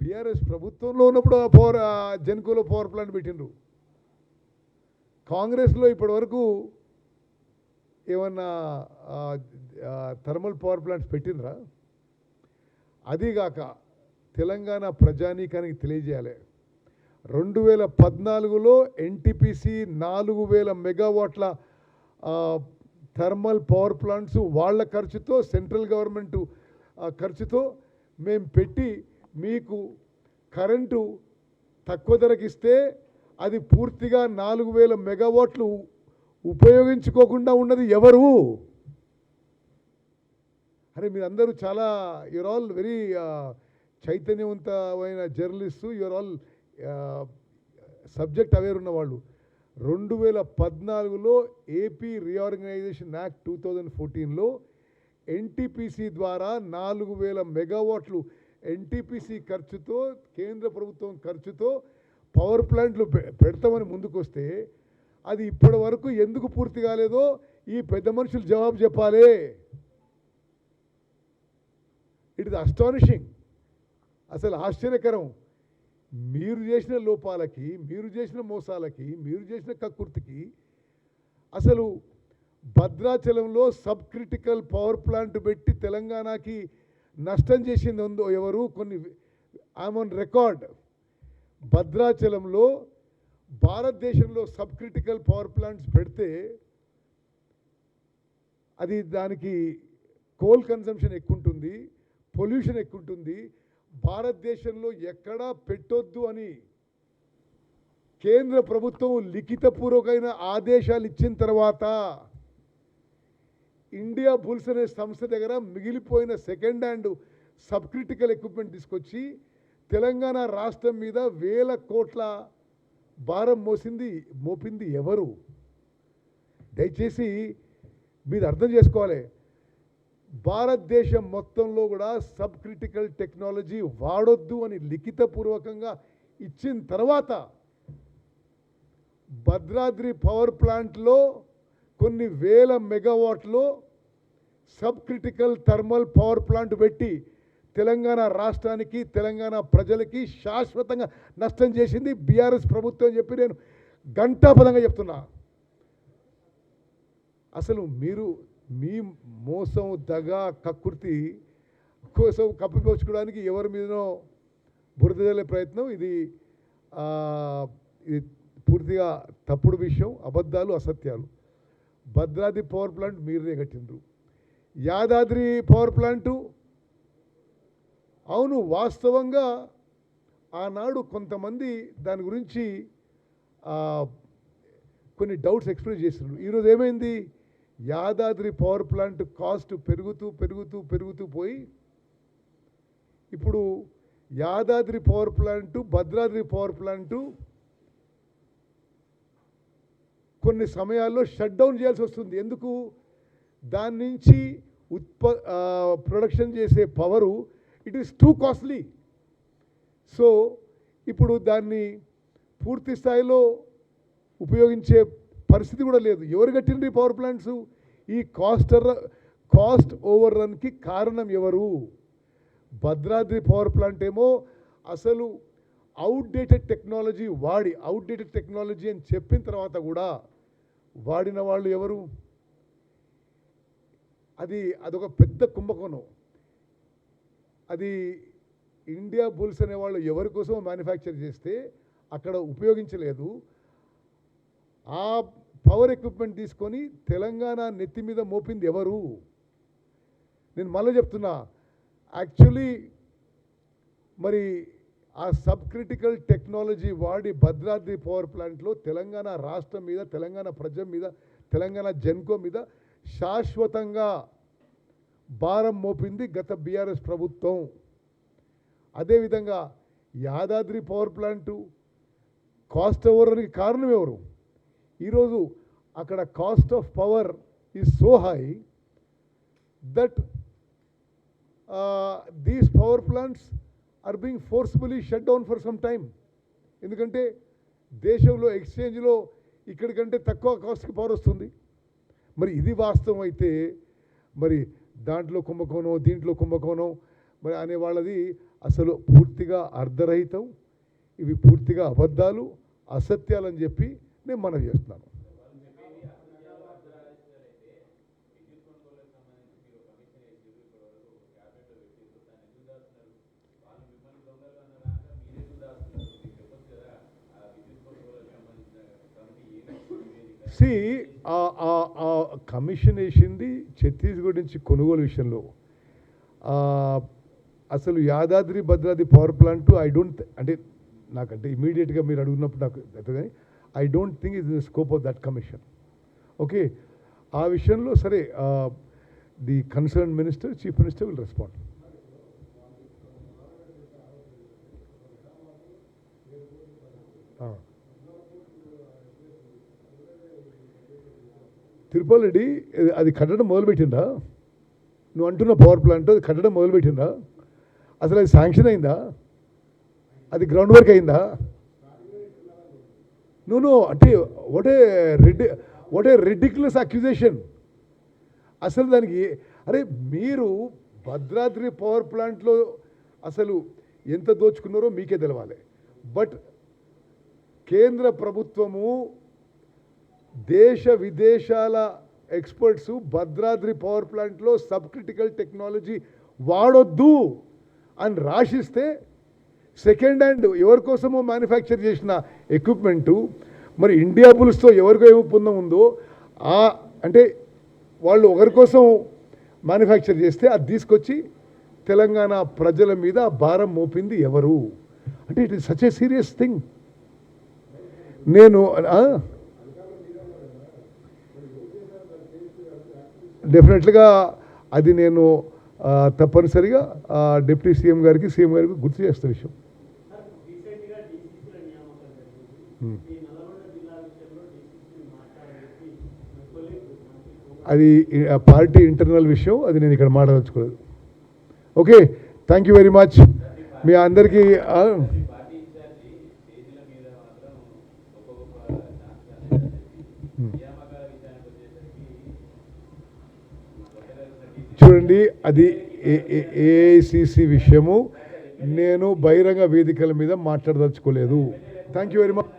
BRS ప్రభుత్వంలో ఉన్నప్పుడు జెన్కోలో power plant పెట్టిండ్రు. కాంగ్రెస్లో ఇప్పటి వరకు ఏమన్నా థర్మల్ పవర్ ప్లాంట్స్ పెట్టినరా? అదీగాక తెలంగాణ ప్రజానీకానికి తెలియజేయాలి, 2014లో ఎన్టీపీసీ 4000 మెగావాట్ల థర్మల్ పవర్ ప్లాంట్స్ వాళ్ళ ఖర్చుతో, సెంట్రల్ గవర్నమెంట్ ఖర్చుతో మేము పెట్టి మీకు కరెంటు తక్కువ ధరకిస్తే అది పూర్తిగా 4000 మెగావాట్లు ఉపయోగించుకోకుండా ఉన్నది ఎవరు? అరే మీరందరూ చాలా యూఆర్ ఆల్ వెరీ చైతన్యవంతమైన journalist, you're all subject aware ఉన్నవాళ్ళు. 2014లో ఏపీ రీఆర్గనైజేషన్ యాక్ట్ 2014లో ఎన్టీపీసీ ద్వారా 4000 మెగావాట్లు ఎన్టీపీసీ ఖర్చుతో, కేంద్ర ప్రభుత్వం ఖర్చుతో పవర్ ప్లాంట్లు పెడతామని ముందుకొస్తే అది ఇప్పటి వరకు ఎందుకు పూర్తి కాలేదో ఈ పెద్ద మనుషులు జవాబు చెప్పాలి. ఇట్ ఇస్ అస్టానిషింగ్, అసలు ఆశ్చర్యకరం. మీరు చేసిన లోపాలకి, మీరు చేసిన మోసాలకి, మీరు చేసిన కక్కుర్తికి అసలు భద్రాచలంలో సబ్ క్రిటికల్ పవర్ ప్లాంట్ పెట్టి తెలంగాణకి నష్టం చేసింది ఉందో ఎవరు? కొన్ని ఐఎమ్ ఆన్ రికార్డ్. భద్రాచలంలో భారతదేశంలో సబ్ క్రిటికల్ పవర్ ప్లాంట్స్ పెడితే అది దానికి కోల్ కన్సంప్షన్ ఎక్కువ ఉంటుంది, పొల్యూషన్ ఎక్కువ ఉంటుంది. భారతదేశంలో ఎక్కడా పెట్టొద్దు అని కేంద్ర ప్రభుత్వం లిఖితపూర్వకమైన ఆదేశాలు ఇచ్చిన తర్వాత ఇండియా బుల్స్ అనే సంస్థ దగ్గర మిగిలిపోయిన second hand sub critical equipment తీసుకొచ్చి తెలంగాణ రాష్ట్రం మీద 1000 కోట్ల భారం మోపింది ఎవరు? దయచేసి మీరు అర్థం చేసుకోవాలి. భారతదేశం మొత్తంలో కూడా సబ్ క్రిటికల్ టెక్నాలజీ వాడొద్దు అని లిఖితపూర్వకంగా ఇచ్చిన తర్వాత భద్రాద్రి పవర్ ప్లాంట్లో కొన్ని 1000 మెగావాట్లో sub critical thermal power plant పెట్టి తెలంగాణ రాష్ట్రానికి, తెలంగాణ ప్రజలకి శాశ్వతంగా నష్టం చేసింది బీఆర్ఎస్ ప్రభుత్వం అని చెప్పి నేను ఘంటాపదంగా చెప్తున్నా. అసలు మీరు మీ మోసం, దగ, కక్కుర్తి కోసం కప్పిపోచుకోవడానికి ఎవరి మీదనో బురద జల్లే ప్రయత్నం ఇది పూర్తిగా తప్పుడు విషయం, అబద్ధాలు, అసత్యాలు. భద్రాద్రి పవర్ ప్లాంట్ మీరే కట్టిండ్రు. యాదాద్రి పవర్ ప్లాంటు అవును, వాస్తవంగా ఆనాడు కొంతమంది దాని గురించి కొన్ని డౌట్స్ ఎక్స్ప్రెస్ చేస్తున్నారు. ఈరోజు ఏమైంది? యాదాద్రి పవర్ ప్లాంట్ కాస్ట్ పెరుగుతూ పోయి ఇప్పుడు Yadadri power plant, Bhadradri power plant కొన్ని సమయాల్లో షట్ డౌన్ చేయాల్సి వస్తుంది. ఎందుకు? దాని నుంచి ప్రొడక్షన్ చేసే power it is too costly. So ఇప్పుడు దాన్ని పూర్తి స్థాయిలో ఉపయోగించే పరిస్థితి కూడా లేదు. ఎవరు కట్టిండ్రు ఈ పవర్ ప్లాంట్స్? ఈ కాస్ట్ ఓవర్ రన్కి కారణం ఎవరు? భద్రాద్రి పవర్ ప్లాంట్ ఏమో అసలు అవుట్డేటెడ్ టెక్నాలజీ వాడి, అవుట్డేటెడ్ టెక్నాలజీ అని చెప్పిన తర్వాత కూడా వాడిన వాళ్ళు ఎవరు? అదొక పెద్ద కుంభకోణం. అది ఇండియా బుల్స్ అనేవాళ్ళు ఎవరి కోసం మ్యానుఫ్యాక్చర్ చేస్తే అక్కడ ఉపయోగించలేదు. ఆ పవర్ ఎక్విప్మెంట్ తీసుకొని తెలంగాణ నెత్తి మీద మోపింది ఎవరు? నేను మళ్ళీ చెప్తున్నా, యాక్చువల్లీ మరి ఆ సబ్ క్రిటికల్ టెక్నాలజీ వాడి భద్రాద్రి పవర్ ప్లాంట్లో తెలంగాణ రాష్ట్రం మీద, తెలంగాణ ప్రజల మీద, తెలంగాణ జెన్కో మీద శాశ్వతంగా భారం మోపింది గత బీఆర్ఎస్ ప్రభుత్వం. అదేవిధంగా యాదాద్రి పవర్ ప్లాంటు కాస్ట్ ఓవర్కి కారణం ఎవరు? ఈరోజు అక్కడ cost of power is so high that these power plants are being forcefully shut down for some time. ఎందుకంటే దేశంలో ఎక్స్చేంజ్లో ఇక్కడికంటే తక్కువ కాస్ట్కి పవర్ వస్తుంది. మరి ఇది వాస్తవం అయితే మరి దాంట్లో కుంభకోణం, దీంట్లో కుంభకోణం, మరి అనే వాళ్ళది అసలు పూర్తిగా అర్ధరహితం, ఇవి పూర్తిగా అబద్ధాలు, అసత్యాలని చెప్పి నేను మనవి చేస్తున్నాను. సి ఆ కమిషన్ వేసింది ఛత్తీస్గఢ్ నుంచి కొనుగోలు విషయంలో. అసలు Yadadri Bhadradri power plant I don't, అంటే నాకంటే ఇమీడియట్గా మీరు అడుగుతున్నప్పుడు నాకు కానీ I don't think is the scope of that commission. Okay, ఆ విషయంలో సరే the concern minister, chief minister will respond. Tirupati Reddy అది కట్టడం మొదలుపెట్టిందా? నువ్వు అంటున్న పవర్ ప్లాంట్ అది కట్టడం మొదలుపెట్టిందా? అసలు అది శాంక్షన్ అయిందా? అది గ్రౌండ్ వర్క్ అయిందా? నువ్వు అంటే వాట్ ఏ రిడిక్యులస్ అక్యూజేషన్. అసలు దానికి అరే మీరు భద్రాద్రి పవర్ ప్లాంట్లో అసలు ఎంత దోచుకున్నారో మీకే తెలవాలి. బట్ కేంద్ర ప్రభుత్వము, దేశ విదేశాల ఎక్స్పర్ట్స్ భద్రాద్రి పవర్ ప్లాంట్లో సబ్ క్రిటికల్ టెక్నాలజీ వాడొద్దు అని రాసిస్తే సెకండ్ హ్యాండ్ ఎవరి కోసమో మ్యానుఫ్యాక్చర్ చేసిన ఎక్విప్మెంటు మరి ఇండియా బుల్స్తో ఎవరికో ఏమి ఒప్పందం ఉందో అంటే వాళ్ళు ఒకరి కోసం మ్యానుఫ్యాక్చర్ చేస్తే అది తీసుకొచ్చి తెలంగాణ ప్రజల మీద భారం మోపింది ఎవరు? అంటే it is such a serious thing. నేను డెఫినెట్గా అది నేను తప్పనిసరిగా డిప్యూటీ సీఎం గారికి, సీఎం గారికి గుర్తు చేస్తా విషయం. అది పార్టీ ఇంటర్నల్ విషయం, అది నేను ఇక్కడ మాట్లాడదలుచుకోలేదు. Okay, thank you very much. మీ అందరికీ చూడండి, అది ఏఐసిసి విషయము, నేను బహిరంగ వేదికల మీద మాట్లాడదలుచుకోలేదు. Thank you very much.